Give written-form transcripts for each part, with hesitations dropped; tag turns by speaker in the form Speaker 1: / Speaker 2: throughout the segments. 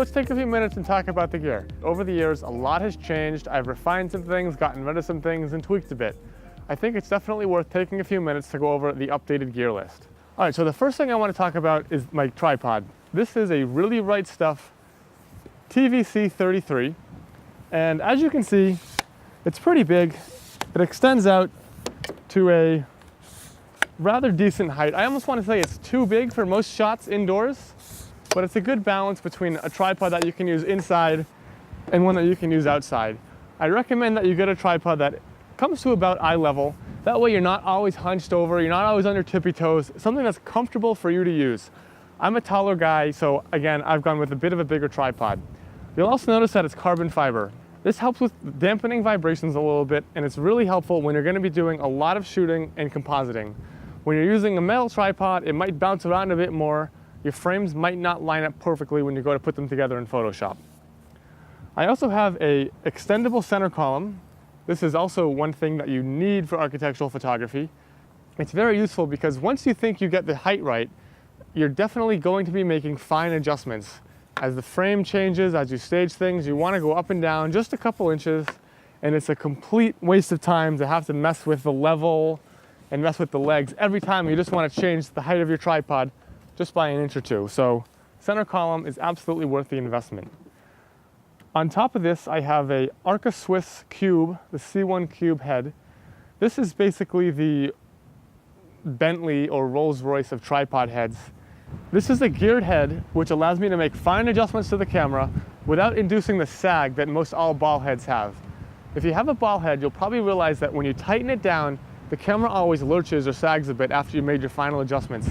Speaker 1: let's take a few minutes and talk about the gear. Over the years, a lot has changed. I've refined some things, gotten rid of some things, and tweaked a bit. I think it's definitely worth taking a few minutes to go over the updated gear list. All right, so the first thing I want to talk about is my tripod. This is a Really Right Stuff TVC 33, and as you can see, it's pretty big. It extends out to a rather decent height. I almost want to say it's too big for most shots indoors, but it's a good balance between a tripod that you can use inside and one that you can use outside. I recommend that you get a tripod that comes to about eye level. That way you're not always hunched over, you're not always on your tippy toes, something that's comfortable for you to use. I'm a taller guy, so again, I've gone with a bit of a bigger tripod. You'll also notice that it's carbon fiber. This helps with dampening vibrations a little bit, and it's really helpful when you're going to be doing a lot of shooting and compositing. When you're using a metal tripod, it might bounce around a bit more. Your frames might not line up perfectly when you go to put them together in Photoshop. I also have an extendable center column. This is also one thing that you need for architectural photography. It's very useful because once you think you get the height right, you're definitely going to be making fine adjustments. As the frame changes, as you stage things, you want to go up and down just a couple inches, and it's a complete waste of time to have to mess with the level and mess with the legs every time you just want to change the height of your tripod just by an inch or two. So center column is absolutely worth the investment. On top of this, I have a Arca Swiss Cube, the C1 Cube head. This is basically the Bentley or Rolls-Royce of tripod heads. This is a geared head, which allows me to make fine adjustments to the camera without inducing the sag that most all ball heads have. If you have a ball head, you'll probably realize that when you tighten it down, the camera always lurches or sags a bit after you made your final adjustments.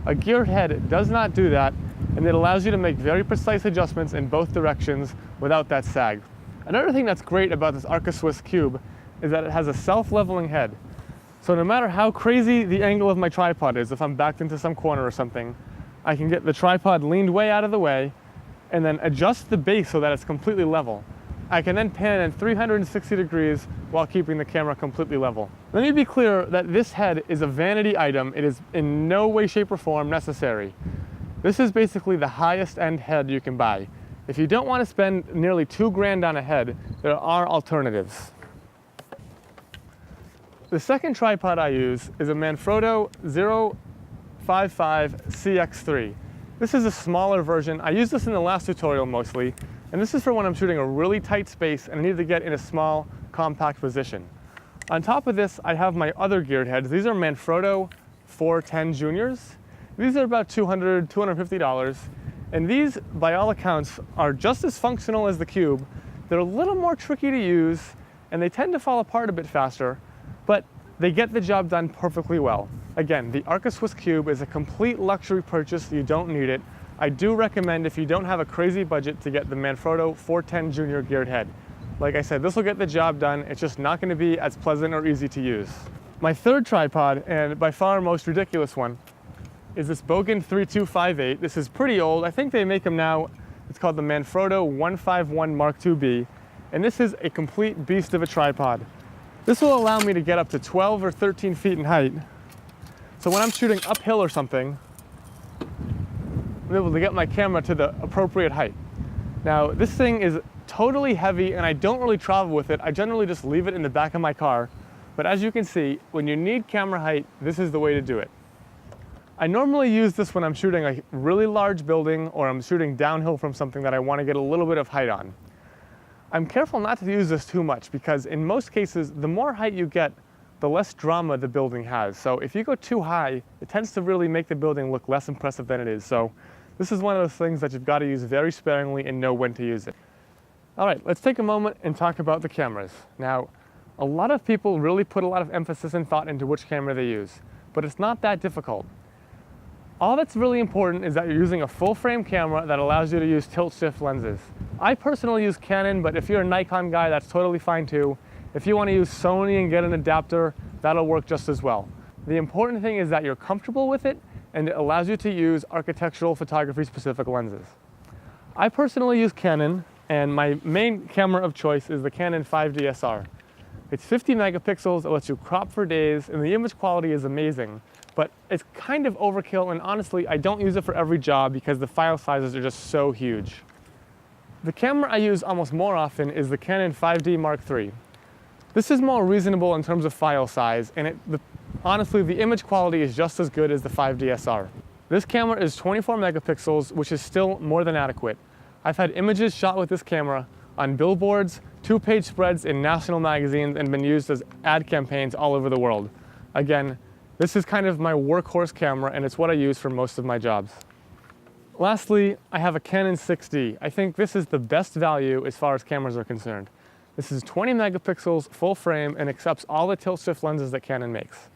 Speaker 1: A geared head does not do that, and it allows you to make very precise adjustments in both directions without that sag. Another thing that's great about this Arca Swiss Cube is that it has a self-leveling head. So no matter how crazy the angle of my tripod is, if I'm backed into some corner or something, I can get the tripod leaned way out of the way and then adjust the base so that it's completely level. I can then pan in 360 degrees while keeping the camera completely level. Let me be clear that this head is a vanity item. It is in no way, shape, or form necessary. This is basically the highest end head you can buy. If you don't want to spend nearly $2,000 on a head, there are alternatives. The second tripod I use is a Manfrotto 055 CX3. This is a smaller version. I used this in the last tutorial mostly, and this is for when I'm shooting a really tight space and I need to get in a small, compact position. On top of this, I have my other geared heads. These are Manfrotto 410 Juniors. These are about $200, $250, and these, by all accounts, are just as functional as the Cube. They're a little more tricky to use, and they tend to fall apart a bit faster, but they get the job done perfectly well. Again, the Arca Swiss Cube is a complete luxury purchase. You don't need it. I do recommend, if you don't have a crazy budget, to get the Manfrotto 410 Junior geared head. Like I said, this will get the job done. It's just not going to be as pleasant or easy to use. My third tripod, and by far most ridiculous one, is this Bogen 3258. This is pretty old. I think they make them now. It's called the Manfrotto 151 Mark IIB, and this is a complete beast of a tripod. This will allow me to get up to 12 or 13 feet in height. So when I'm shooting uphill or something, I'm able to get my camera to the appropriate height. Now, this thing is totally heavy, and I don't really travel with it. I generally just leave it in the back of my car. But as you can see, when you need camera height, this is the way to do it. I normally use this when I'm shooting a really large building or I'm shooting downhill from something that I want to get a little bit of height on. I'm careful not to use this too much because in most cases, the more height you get, the less drama the building has. So if you go too high, it tends to really make the building look less impressive than it is. So this is one of those things that you've got to use very sparingly and know when to use it. All right, let's take a moment and talk about the cameras. Now, a lot of people really put a lot of emphasis and thought into which camera they use, but it's not that difficult. All that's really important is that you're using a full frame camera that allows you to use tilt shift lenses. I personally use Canon, but if you're a Nikon guy, that's totally fine too. If you want to use Sony and get an adapter, that'll work just as well. The important thing is that you're comfortable with it and it allows you to use architectural photography specific lenses. I personally use Canon, and my main camera of choice is the Canon 5DSR. It's 50 megapixels, it lets you crop for days, and the image quality is amazing. But it's kind of overkill, and honestly, I don't use it for every job because the file sizes are just so huge. The camera I use almost more often is the Canon 5D Mark III. This is more reasonable in terms of file size, and honestly, the image quality is just as good as the 5DSR. This camera is 24 megapixels, which is still more than adequate. I've had images shot with this camera on billboards, 2-page spreads in national magazines, and been used as ad campaigns all over the world. Again, this is kind of my workhorse camera, and it's what I use for most of my jobs. Lastly, I have a Canon 6D. I think this is the best value as far as cameras are concerned. This is 20 megapixels, full frame, and accepts all the tilt-shift lenses that Canon makes.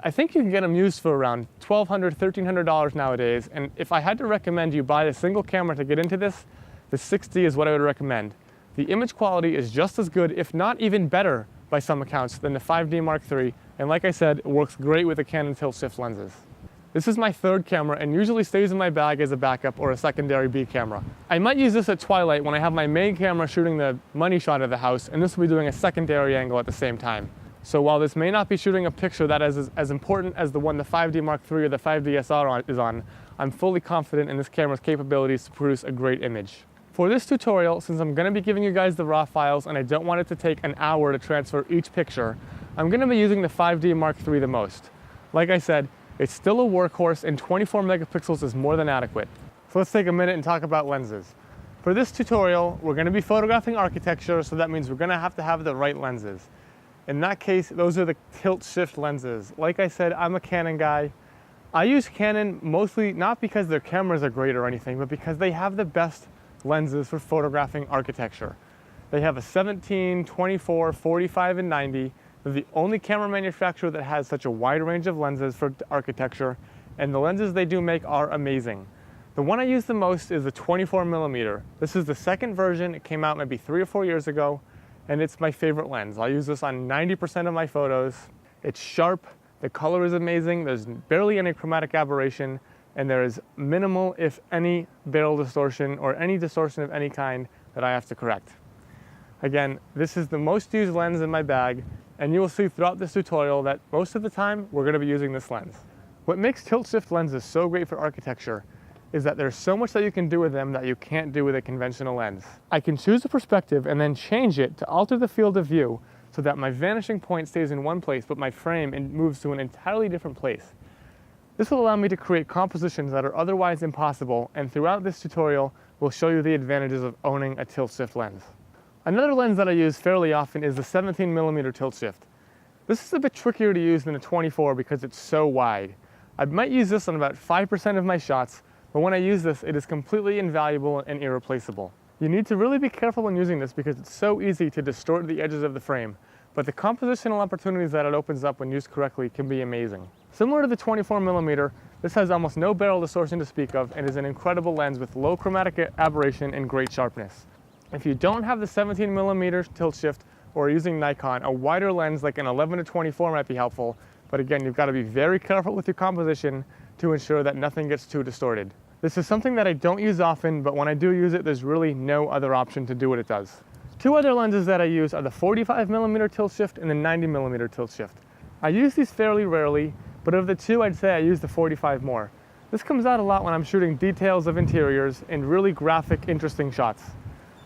Speaker 1: I think you can get them used for around $1,200, $1,300 nowadays, and if I had to recommend you buy a single camera to get into this, the 6D is what I would recommend. The image quality is just as good, if not even better, by some accounts, than the 5D Mark III, and like I said, it works great with the Canon tilt-shift lenses. This is my third camera and usually stays in my bag as a backup or a secondary B camera. I might use this at twilight when I have my main camera shooting the money shot of the house, and this will be doing a secondary angle at the same time. So while this may not be shooting a picture that is as important as the one the 5D Mark III or the 5DSR is on, I'm fully confident in this camera's capabilities to produce a great image. For this tutorial, since I'm going to be giving you guys the raw files and I don't want it to take an hour to transfer each picture, I'm going to be using the 5D Mark III the most. Like I said, it's still a workhorse and 24 megapixels is more than adequate. So let's take a minute and talk about lenses. For this tutorial, we're going to be photographing architecture, so that means we're going to have the right lenses. In that case, those are the tilt-shift lenses. Like I said, I'm a Canon guy. I use Canon mostly not because their cameras are great or anything, but because they have the best lenses for photographing architecture. They have a 17, 24, 45, and 90. They're the only camera manufacturer that has such a wide range of lenses for architecture, and the lenses they do make are amazing. The one I use the most is the 24mm. This is the second version. It came out maybe 3 or 4 years ago, and it's my favorite lens. I use this on 90% of my photos. It's sharp, the color is amazing, there's barely any chromatic aberration, and there is minimal, if any, barrel distortion or any distortion of any kind that I have to correct. Again, this is the most used lens in my bag, and you will see throughout this tutorial that most of the time we're going to be using this lens. What makes tilt-shift lenses so great for architecture is that there's so much that you can do with them that you can't do with a conventional lens. I can choose a perspective and then change it to alter the field of view so that my vanishing point stays in one place, but my frame moves to an entirely different place. This will allow me to create compositions that are otherwise impossible, and throughout this tutorial, we'll show you the advantages of owning a tilt-shift lens. Another lens that I use fairly often is the 17mm tilt-shift. This is a bit trickier to use than a 24 because it's so wide. I might use this on about 5% of my shots, but when I use this, it is completely invaluable and irreplaceable. You need to really be careful when using this because it's so easy to distort the edges of the frame, but the compositional opportunities that it opens up when used correctly can be amazing. Similar to the 24mm, this has almost no barrel distortion to speak of and is an incredible lens with low chromatic aberration and great sharpness. If you don't have the 17mm tilt shift or using Nikon, a wider lens like an 11-24 might be helpful, but again, you've got to be very careful with your composition to ensure that nothing gets too distorted. This is something that I don't use often, but when I do use it, there's really no other option to do what it does. Two other lenses that I use are the 45mm tilt shift and the 90mm tilt shift. I use these fairly rarely, but of the two, I'd say I use the 45 more. This comes out a lot when I'm shooting details of interiors and really graphic, interesting shots.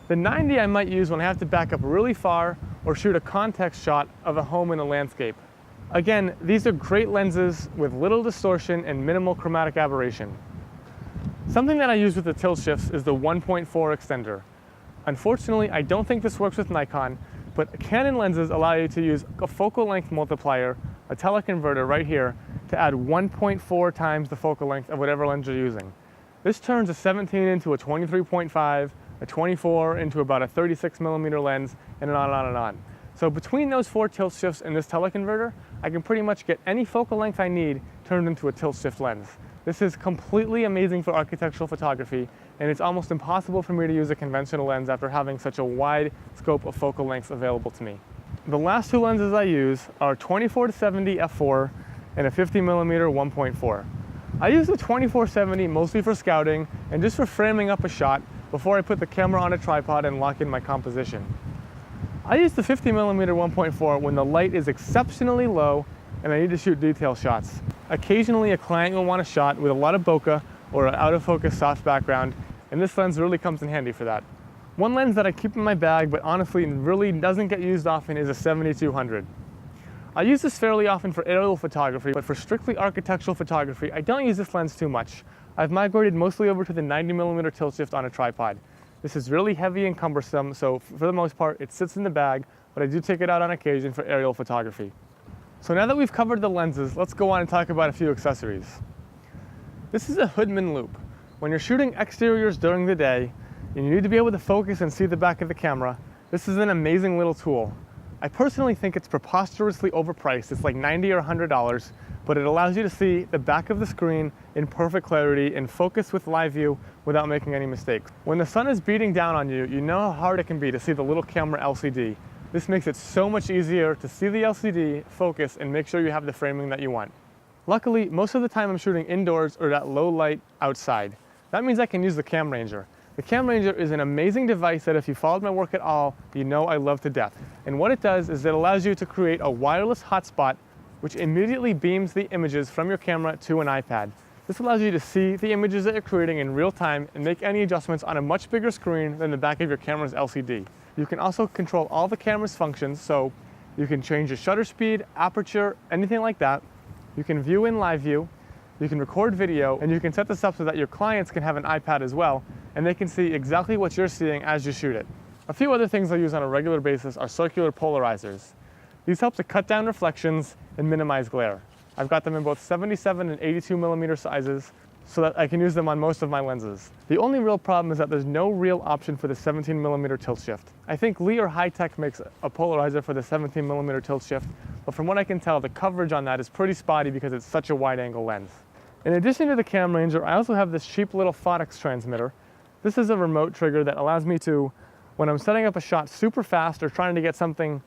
Speaker 1: The 90 I might use when I have to back up really far or shoot a context shot of a home in a landscape. Again, these are great lenses with little distortion and minimal chromatic aberration. Something that I use with the tilt shifts is the 1.4 extender. Unfortunately, I don't think this works with Nikon, but Canon lenses allow you to use a focal length multiplier, a teleconverter right here, to add 1.4 times the focal length of whatever lens you're using. This turns a 17 into a 23.5, a 24 into about a 36mm lens, and on and on and on. So between those 4 tilt shifts and this teleconverter, I can pretty much get any focal length I need turned into a tilt shift lens. This is completely amazing for architectural photography, and it's almost impossible for me to use a conventional lens after having such a wide scope of focal lengths available to me. The last 2 lenses I use are 24-70 f4 and a 50mm 1.4. I use the 24-70 mostly for scouting and just for framing up a shot before I put the camera on a tripod and lock in my composition. I use the 50mm 1.4 when the light is exceptionally low and I need to shoot detail shots. Occasionally a client will want a shot with a lot of bokeh or an out of focus soft background, and this lens really comes in handy for that. One lens that I keep in my bag, but honestly really doesn't get used often, is a 7200. I use this fairly often for aerial photography, but for strictly architectural photography, I don't use this lens too much. I've migrated mostly over to the 90mm tilt shift on a tripod. This is really heavy and cumbersome, so for the most part, it sits in the bag, but I do take it out on occasion for aerial photography. So now that we've covered the lenses, let's go on and talk about a few accessories. This is a Hoodman loop. When you're shooting exteriors during the day, and you need to be able to focus and see the back of the camera, this is an amazing little tool. I personally think it's preposterously overpriced. It's like $90 or $100, but it allows you to see the back of the screen in perfect clarity and focus with live view without making any mistakes. When the sun is beating down on you, you know how hard it can be to see the little camera LCD. This makes it so much easier to see the LCD, focus, and make sure you have the framing that you want. Luckily, most of the time I'm shooting indoors or at low light outside. That means I can use the Cam Ranger. The Cam Ranger is an amazing device that if you followed my work at all, you know I love to death. And what it does is it allows you to create a wireless hotspot which immediately beams the images from your camera to an iPad. This allows you to see the images that you're creating in real time and make any adjustments on a much bigger screen than the back of your camera's LCD. You can also control all the camera's functions, so you can change the shutter speed, aperture, anything like that. You can view in live view, you can record video, and you can set this up so that your clients can have an iPad as well, and they can see exactly what you're seeing as you shoot it. A few other things I use on a regular basis are circular polarizers. These help to cut down reflections and minimize glare. I've got them in both 77 and 82mm sizes so that I can use them on most of my lenses. The only real problem is that there's no real option for the 17mm tilt shift. I think Lee Hi-Tech makes a polarizer for the 17mm tilt shift, but from what I can tell, the coverage on that is pretty spotty because it's such a wide angle lens. In addition to the Cam Ranger, I also have this cheap little Phottix transmitter. This is a remote trigger that allows me to, when I'm setting up a shot super fast or trying to get something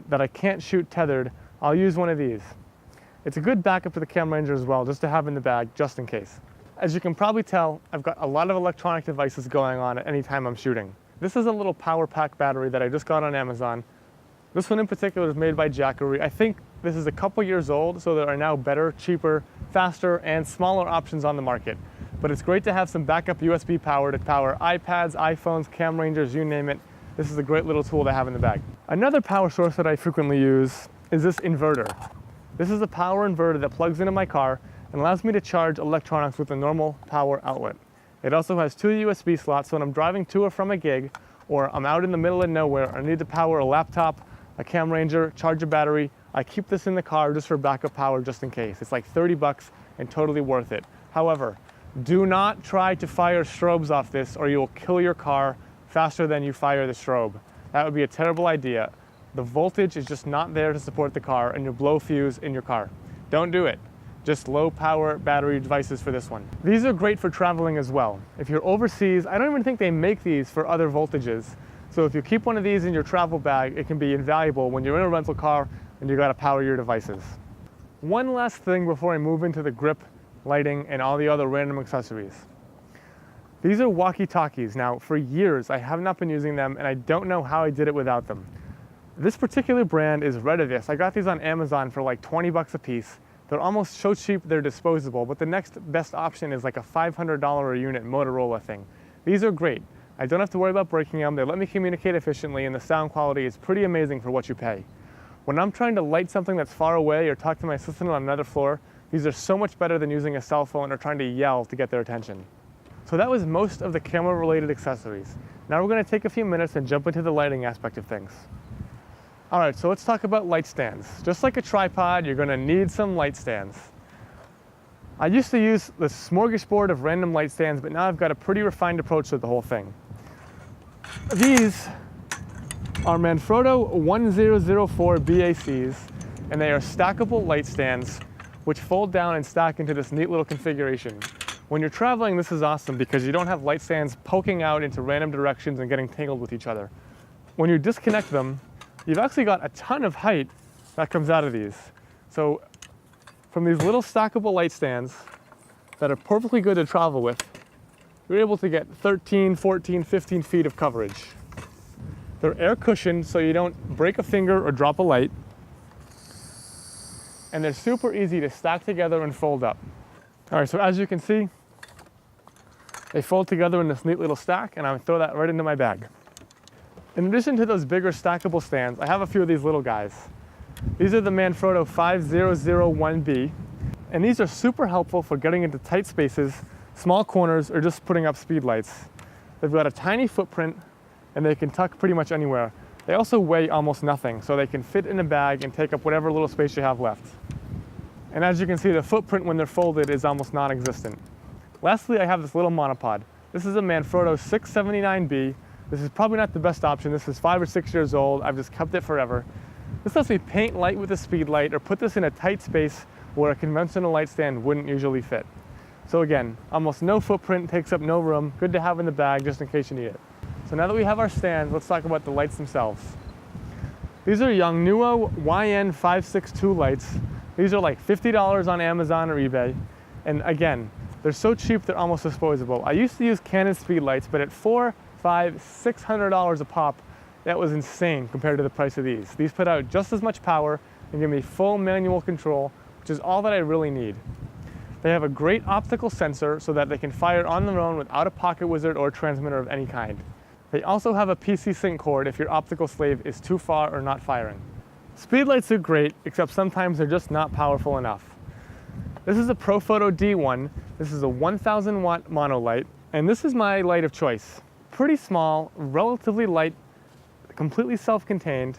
Speaker 1: that I can't shoot tethered, I'll use one of these. It's a good backup to the Cam Ranger as well, just to have in the bag, just in case. As you can probably tell, I've got a lot of electronic devices going on at any time I'm shooting. This is a little power pack battery that I just got on Amazon. This one in particular is made by Jackery. I think this is a couple years old, so there are now better, cheaper, faster, and smaller options on the market. But it's great to have some backup USB power to power iPads, iPhones, Cam Rangers, you name it. This is a great little tool to have in the bag. Another power source that I frequently use is this inverter. This is a power inverter that plugs into my car and allows me to charge electronics with a normal power outlet. It also has 2 USB slots, so when I'm driving to or from a gig, or I'm out in the middle of nowhere, I need to power a laptop, a Cam Ranger, charge a battery, I keep this in the car just for backup power just in case. It's like 30 bucks and totally worth it. However, do not try to fire strobes off this or you will kill your car faster than you fire the strobe. That would be a terrible idea. The voltage is just not there to support the car and you'll blow fuse in your car. Don't do it. Just low power battery devices for this one. These are great for traveling as well. If you're overseas, I don't even think they make these for other voltages. So if you keep one of these in your travel bag, it can be invaluable when you're in a rental car and you gotta power your devices. One last thing before I move into the grip, lighting, and all the other random accessories. These are walkie-talkies. Now, for years, I have not been using them and I don't know how I did it without them. This particular brand is Redavis. I got these on Amazon for like 20 bucks a piece. They're almost so cheap they're disposable, but the next best option is like a $500 a unit Motorola thing. These are great. I don't have to worry about breaking them. They let me communicate efficiently and the sound quality is pretty amazing for what you pay. When I'm trying to light something that's far away or talk to my assistant on another floor, these are so much better than using a cell phone or trying to yell to get their attention. So that was most of the camera-related accessories. Now we're going to take a few minutes and jump into the lighting aspect of things. All right, so let's talk about light stands. Just like a tripod, you're going to need some light stands. I used to use the smorgasbord of random light stands, but now I've got a pretty refined approach to the whole thing. These are Manfrotto 1004 BACs, and they are stackable light stands which fold down and stack into this neat little configuration. When you're traveling, this is awesome because you don't have light stands poking out into random directions and getting tangled with each other. When you disconnect them, you've actually got a ton of height that comes out of these. So from these little stackable light stands that are perfectly good to travel with, you're able to get 13, 14, 15 feet of coverage. They're air cushioned so you don't break a finger or drop a light. And they're super easy to stack together and fold up. All right, so as you can see, they fold together in this neat little stack and I throw that right into my bag. In addition to those bigger stackable stands, I have a few of these little guys. These are the Manfrotto 5001B, and these are super helpful for getting into tight spaces, small corners, or just putting up speed lights. They've got a tiny footprint, and they can tuck pretty much anywhere. They also weigh almost nothing, so they can fit in a bag and take up whatever little space you have left. And as you can see, the footprint when they're folded is almost non-existent. Lastly, I have this little monopod. This is a Manfrotto 679B. This is probably not the best option. This is 5 or 6 years old. I've just kept it forever. This lets me paint light with a speed light or put this in a tight space where a conventional light stand wouldn't usually fit. So again, almost no footprint, takes up no room, good to have in the bag just in case you need it. So now that we have our stands, let's talk about the lights themselves. These are Yongnuo YN562 lights. These are like $50 on Amazon or eBay. And again, they're so cheap they're almost disposable. I used to use Canon speed lights, but at $400, $500, $600 a pop, that was insane compared to the price of these. These put out just as much power and give me full manual control, which is all that I really need. They have a great optical sensor so that they can fire on their own without a pocket wizard or transmitter of any kind. They also have a PC sync cord if your optical slave is too far or not firing. Speedlights are great, except sometimes they're just not powerful enough. This is a Profoto D1. This is a 1000 watt mono light, and this is my light of choice. Pretty small, relatively light, completely self-contained,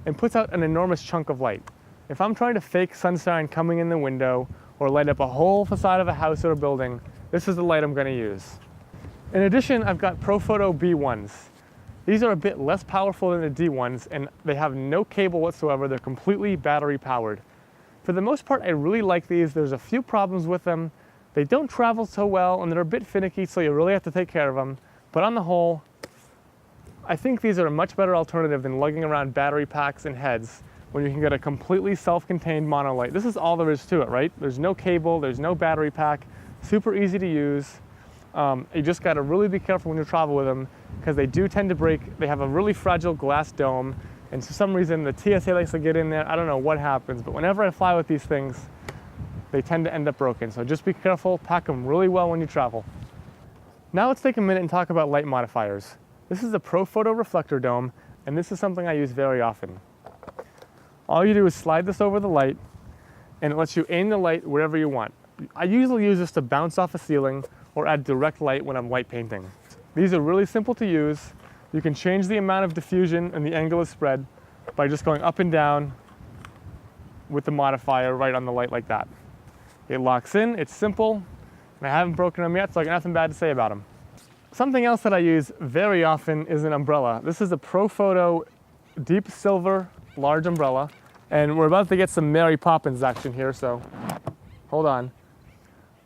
Speaker 1: and puts out an enormous chunk of light. If I'm trying to fake sunshine coming in the window or light up a whole facade of a house or a building, this is the light I'm going to use. In addition, I've got Profoto B1s. These are a bit less powerful than the D1s, and they have no cable whatsoever. They're completely battery powered. For the most part, I really like these. There's a few problems with them. They don't travel so well, and they're a bit finicky, so you really have to take care of them. But on the whole, I think these are a much better alternative than lugging around battery packs and heads when you can get a completely self-contained monolight. This is all there is to it, right? There's no cable, there's no battery pack, super easy to use. You just gotta really be careful when you travel with them because they do tend to break. They have a really fragile glass dome, and for some reason the TSA likes to get in there. I don't know what happens, but whenever I fly with these things, they tend to end up broken. So just be careful, pack them really well when you travel. Now let's take a minute and talk about light modifiers. This is a Profoto reflector dome, and this is something I use very often. All you do is slide this over the light, and it lets you aim the light wherever you want. I usually use this to bounce off a ceiling or add direct light when I'm white painting. These are really simple to use. You can change the amount of diffusion and the angle of spread by just going up and down with the modifier right on the light like that. It locks in, it's simple, and I haven't broken them yet, so I got nothing bad to say about them. Something else that I use very often is an umbrella. This is a Profoto deep silver large umbrella, and we're about to get some Mary Poppins action here, so hold on.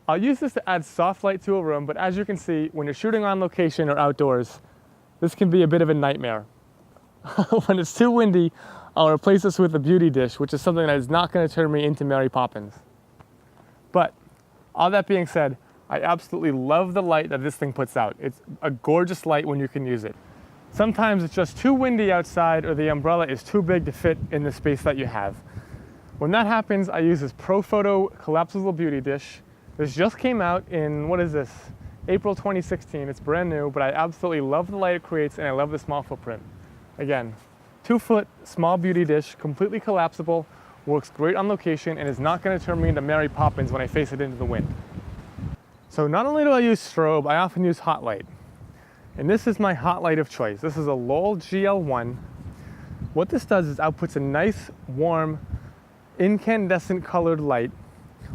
Speaker 1: I'll use this to add soft light to a room, but as you can see, when you're shooting on location or outdoors, this can be a bit of a nightmare. When it's too windy, I'll replace this with a beauty dish, which is something that is not going to turn me into Mary Poppins. But all that being said, I absolutely love the light that this thing puts out. It's a gorgeous light when you can use it. Sometimes it's just too windy outside or the umbrella is too big to fit in the space that you have. When that happens, I use this Profoto collapsible beauty dish. This just came out in, what is this? April 2016. It's brand new, but I absolutely love the light it creates and I love the small footprint. Again, 2-foot small beauty dish, completely collapsible, works great on location and is not going to turn me into Mary Poppins when I face it into the wind. So not only do I use strobe, I often use hot light. And this is my hot light of choice. This is a Lowell GL1. What this does is outputs a nice, warm, incandescent colored light,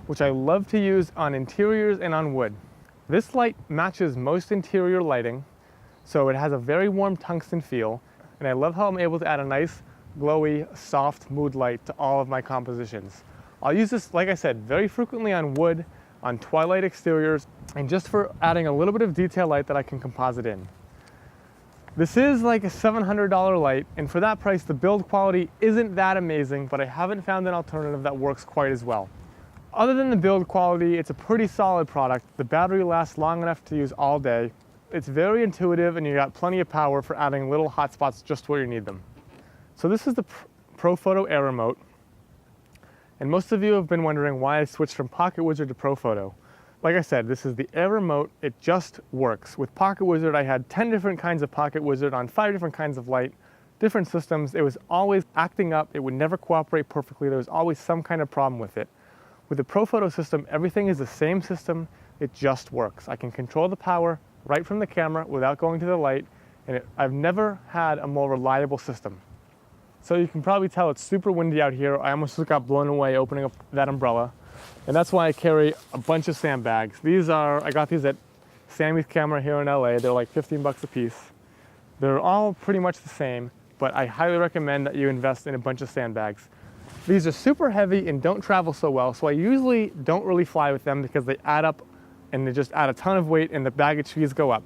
Speaker 1: which I love to use on interiors and on wood. This light matches most interior lighting, so it has a very warm tungsten feel, and I love how I'm able to add a nice, glowy, soft mood light to all of my compositions. I'll use this, like I said, very frequently on wood, on twilight exteriors, and just for adding a little bit of detail light that I can composite in. This is like a $700 light, and for that price, the build quality isn't that amazing, but I haven't found an alternative that works quite as well. Other than the build quality, it's a pretty solid product. The battery lasts long enough to use all day. It's very intuitive, and you got plenty of power for adding little hotspots just where you need them. So this is the Profoto Air Remote. And most of you have been wondering why I switched from Pocket Wizard to Profoto. Like I said, this is the Air Remote. It just works. With Pocket Wizard, I had 10 different kinds of Pocket Wizard on 5 different kinds of light, different systems. It was always acting up. It would never cooperate perfectly. There was always some kind of problem with it. With the ProPhoto system, everything is the same system. It just works. I can control the power right from the camera without going to the light, and I've never had a more reliable system. So you can probably tell it's super windy out here. I almost just got blown away opening up that umbrella. And that's why I carry a bunch of sandbags. I got these at Sammy's Camera here in LA. They're like 15 bucks a piece. They're all pretty much the same, but I highly recommend that you invest in a bunch of sandbags. These are super heavy and don't travel so well, so I usually don't really fly with them because they add up and they just add a ton of weight and the baggage fees go up.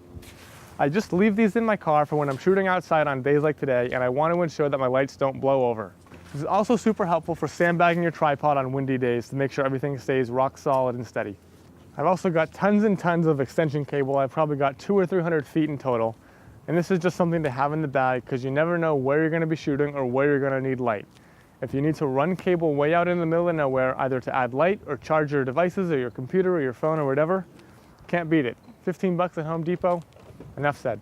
Speaker 1: I just leave these in my car for when I'm shooting outside on days like today, and I want to ensure that my lights don't blow over. This is also super helpful for sandbagging your tripod on windy days to make sure everything stays rock solid and steady. I've also got tons and tons of extension cable. I've probably got 200 or 300 feet in total. And this is just something to have in the bag because you never know where you're going to be shooting or where you're going to need light. If you need to run cable way out in the middle of nowhere, either to add light or charge your devices or your computer or your phone or whatever, can't beat it. 15 bucks at Home Depot, enough said.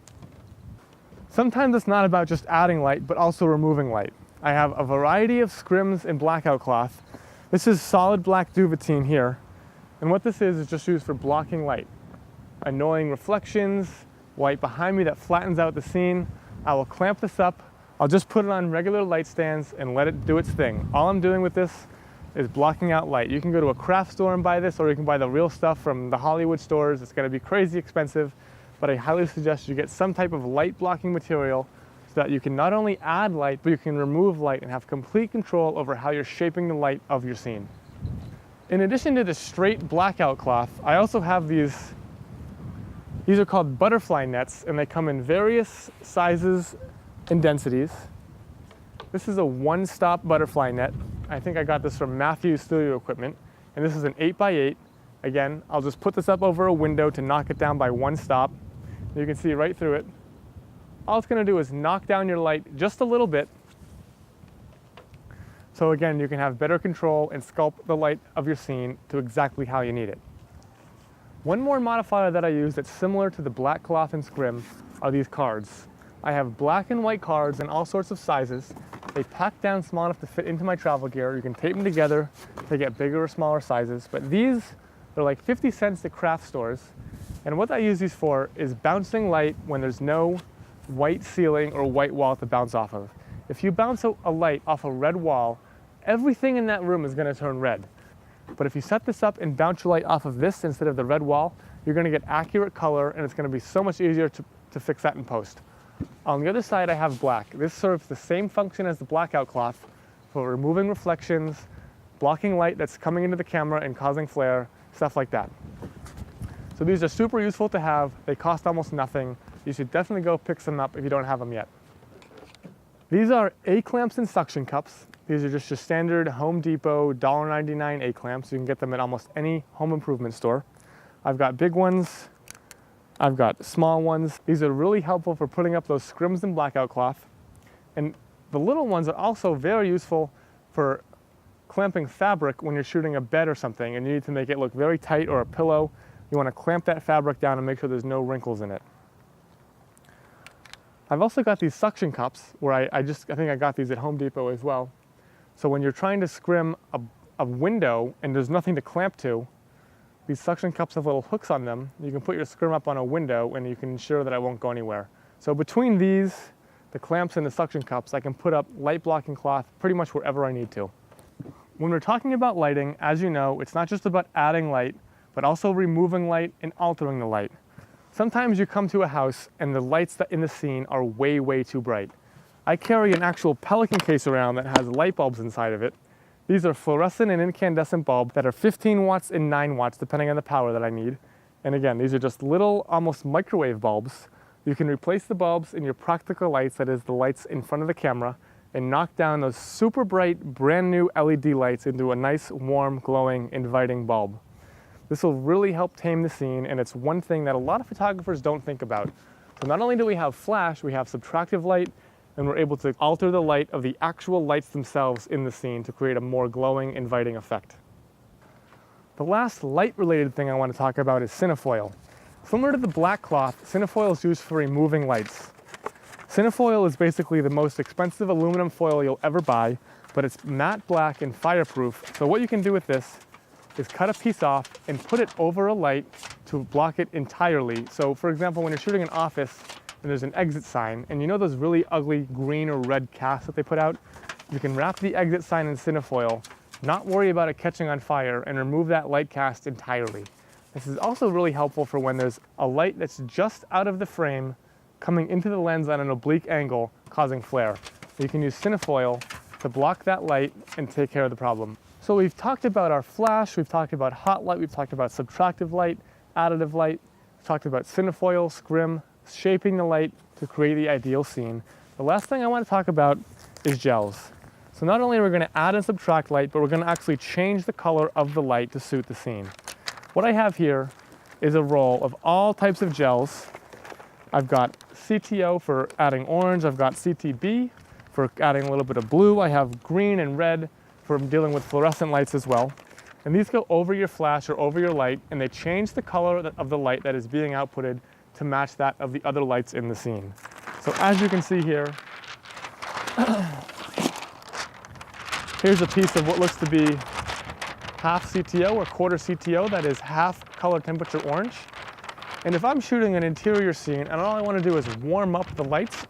Speaker 1: Sometimes it's not about just adding light, but also removing light. I have a variety of scrims and blackout cloth. This is solid black duvetine here. And what this is just used for blocking light. Annoying reflections, light behind me that flattens out the scene. I will clamp this up. I'll just put it on regular light stands and let it do its thing. All I'm doing with this is blocking out light. You can go to a craft store and buy this, or you can buy the real stuff from the Hollywood stores. It's gonna be crazy expensive, but I highly suggest you get some type of light blocking material so that you can not only add light, but you can remove light and have complete control over how you're shaping the light of your scene. In addition to the straight blackout cloth, I also have these are called butterfly nets, and they come in various sizes and densities. This is a one-stop butterfly net. I think I got this from Matthews Studio Equipment, and this is an 8x8. Again, I'll just put this up over a window to knock it down by one stop. You can see right through it. All it's gonna do is knock down your light just a little bit. So again, you can have better control and sculpt the light of your scene to exactly how you need it. One more modifier that I use that's similar to the black cloth and scrim are these cards. I have black and white cards in all sorts of sizes. They pack down small enough to fit into my travel gear. You can tape them together to get bigger or smaller sizes, but these are like 50 cents at craft stores. And what I use these for is bouncing light when there's no white ceiling or white wall to bounce off of. If you bounce a light off a red wall, everything in that room is going to turn red. But if you set this up and bounce your light off of this instead of the red wall, you're going to get accurate color, and it's going to be so much easier to fix that in post. On the other side, I have black. This serves the same function as the blackout cloth for removing reflections, blocking light that's coming into the camera and causing flare, stuff like that. So these are super useful to have. They cost almost nothing. You should definitely go pick some up if you don't have them yet. These are A-clamps and suction cups. These are just your standard Home Depot $1.99 A-clamps. You can get them at almost any home improvement store. I've got big ones. I've got small ones. These are really helpful for putting up those scrims and blackout cloth. And the little ones are also very useful for clamping fabric when you're shooting a bed or something and you need to make it look very tight, or a pillow. You want to clamp that fabric down and make sure there's no wrinkles in it. I've also got these suction cups where I think I got these at Home Depot as well. So when you're trying to scrim a window and there's nothing to clamp to, these suction cups have little hooks on them. You can put your scrim up on a window and you can ensure that it won't go anywhere. So between these, the clamps and the suction cups, I can put up light blocking cloth pretty much wherever I need to. When we're talking about lighting, as you know, it's not just about adding light, but also removing light and altering the light. Sometimes you come to a house and the lights that in the scene are way, way too bright. I carry an actual Pelican case around that has light bulbs inside of it. These are fluorescent and incandescent bulbs that are 15 watts and 9 watts, depending on the power that I need. And again, these are just little, almost microwave bulbs. You can replace the bulbs in your practical lights, that is the lights in front of the camera, and knock down those super bright, brand new LED lights into a nice, warm, glowing, inviting bulb. This will really help tame the scene, and it's one thing that a lot of photographers don't think about. So not only do we have flash, we have subtractive light, and we're able to alter the light of the actual lights themselves in the scene to create a more glowing, inviting effect. The last light-related thing I want to talk about is cinefoil. Similar to the black cloth, cinefoil is used for removing lights. Cinefoil is basically the most expensive aluminum foil you'll ever buy, but it's matte black and fireproof. So what you can do with this is cut a piece off and put it over a light to block it entirely. So for example, when you're shooting an office and there's an exit sign, and you know those really ugly green or red casts that they put out, you can wrap the exit sign in cinefoil, not worry about it catching on fire, and remove that light cast entirely. This is also really helpful for when there's a light that's just out of the frame coming into the lens at an oblique angle, causing flare. You can use cinefoil to block that light and take care of the problem. So we've talked about our flash, we've talked about hot light, we've talked about subtractive light, additive light, we've talked about cinefoil, scrim, shaping the light to create the ideal scene. The last thing I want to talk about is gels. So not only are we going to add and subtract light, but we're going to actually change the color of the light to suit the scene. What I have here is a roll of all types of gels. I've got CTO for adding orange, I've got CTB for adding a little bit of blue, I have green and red for dealing with fluorescent lights as well. And these go over your flash or over your light, and they change the color of the light that is being outputted to match that of the other lights in the scene. So as you can see here, here's a piece of what looks to be half CTO or quarter CTO, that is half color temperature orange. And if I'm shooting an interior scene and all I want to do is warm up the lights,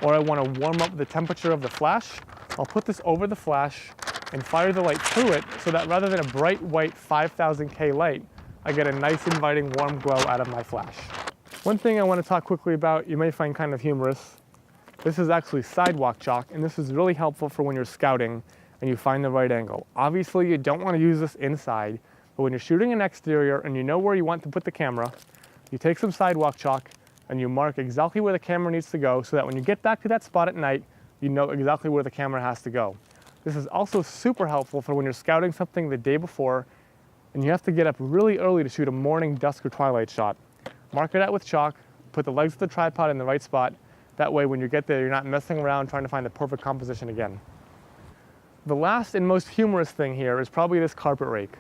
Speaker 1: or I want to warm up the temperature of the flash, I'll put this over the flash and fire the light through it so that rather than a bright white 5000K light, I get a nice inviting warm glow out of my flash. One thing I want to talk quickly about, you may find kind of humorous. This is actually sidewalk chalk, and this is really helpful for when you're scouting and you find the right angle. Obviously, you don't want to use this inside, but when you're shooting an exterior and you know where you want to put the camera, you take some sidewalk chalk and you mark exactly where the camera needs to go so that when you get back to that spot at night, you know exactly where the camera has to go. This is also super helpful for when you're scouting something the day before and you have to get up really early to shoot a morning, dusk, or twilight shot. Mark it out with chalk, put the legs of the tripod in the right spot. That way when you get there, you're not messing around trying to find the perfect composition again. The last and most humorous thing here is probably this carpet rake.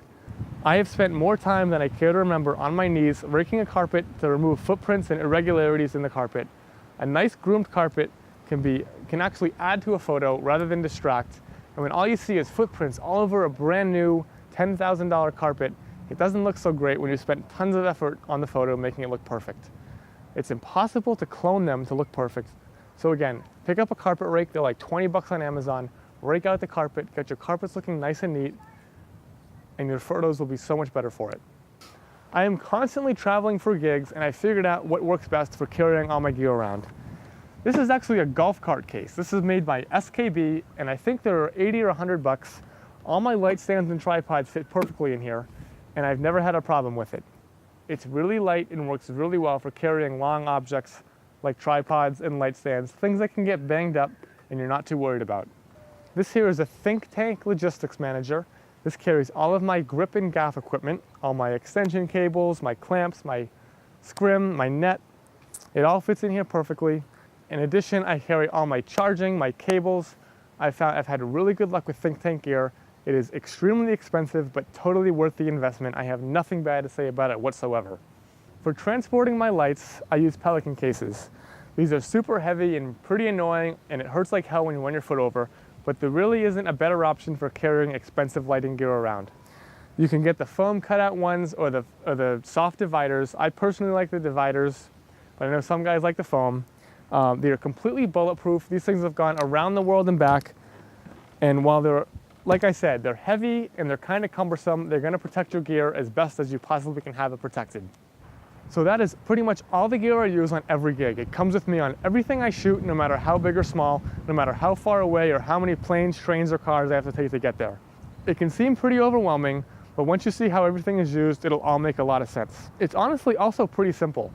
Speaker 1: I have spent more time than I care to remember on my knees raking a carpet to remove footprints and irregularities in the carpet. A nice groomed carpet can actually add to a photo rather than distract. And when all you see is footprints all over a brand new $10,000 carpet, it doesn't look so great when you spent tons of effort on the photo making it look perfect. It's impossible to clone them to look perfect. So again, pick up a carpet rake, they're like 20 bucks on Amazon, rake out the carpet, get your carpets looking nice and neat, and your photos will be so much better for it. I am constantly traveling for gigs, and I figured out what works best for carrying all my gear around. This is actually a golf cart case. This is made by SKB, and I think they're 80 or 100 bucks. All my light stands and tripods fit perfectly in here, and I've never had a problem with it. It's really light and works really well for carrying long objects like tripods and light stands, things that can get banged up and you're not too worried about. This here is a Think Tank Logistics Manager. This carries all of my grip and gaff equipment, all my extension cables, my clamps, my scrim, my net. It all fits in here perfectly. In addition, I carry all my charging, my cables. I've had really good luck with Think Tank gear. It is extremely expensive, but totally worth the investment. I have nothing bad to say about it whatsoever. For transporting my lights, I use Pelican cases. These are super heavy and pretty annoying, and it hurts like hell when you run your foot over, but there really isn't a better option for carrying expensive lighting gear around. You can get the foam cutout ones or the soft dividers. I personally like the dividers, but I know some guys like the foam. They are completely bulletproof. These things have gone around the world and back, and while they're, like I said, they're heavy and they're kind of cumbersome, they're going to protect your gear as best as you possibly can have it protected. So that is pretty much all the gear I use on every gig. It comes with me on everything I shoot, no matter how big or small, no matter how far away or how many planes, trains, or cars I have to take to get there. It can seem pretty overwhelming, but once you see how everything is used, it'll all make a lot of sense. It's honestly also pretty simple.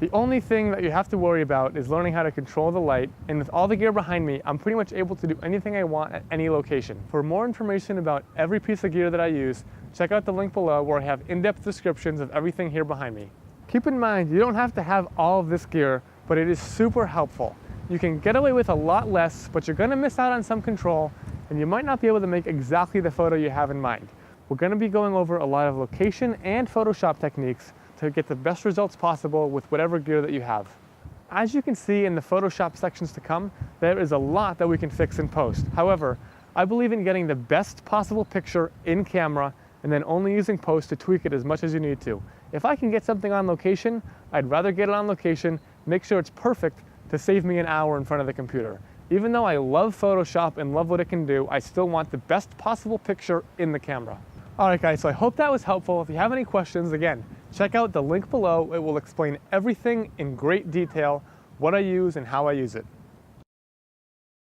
Speaker 1: The only thing that you have to worry about is learning how to control the light, and with all the gear behind me, I'm pretty much able to do anything I want at any location. For more information about every piece of gear that I use, check out the link below where I have in-depth descriptions of everything here behind me. Keep in mind, you don't have to have all of this gear, but it is super helpful. You can get away with a lot less, but you're gonna miss out on some control, and you might not be able to make exactly the photo you have in mind. we're going to be going over a lot of location and Photoshop techniques to get the best results possible with whatever gear that you have. As you can see in the Photoshop sections to come, there is a lot that we can fix in post. However, I believe in getting the best possible picture in camera and then only using post to tweak it as much as you need to. If I can get something on location, I'd rather get it on location, make sure it's perfect to save me an hour in front of the computer. Even though I love Photoshop and love what it can do, I still want the best possible picture in the camera. All right guys, so I hope that was helpful. If you have any questions, again, check out the link below. It will explain everything in great detail, what I use and how I use it.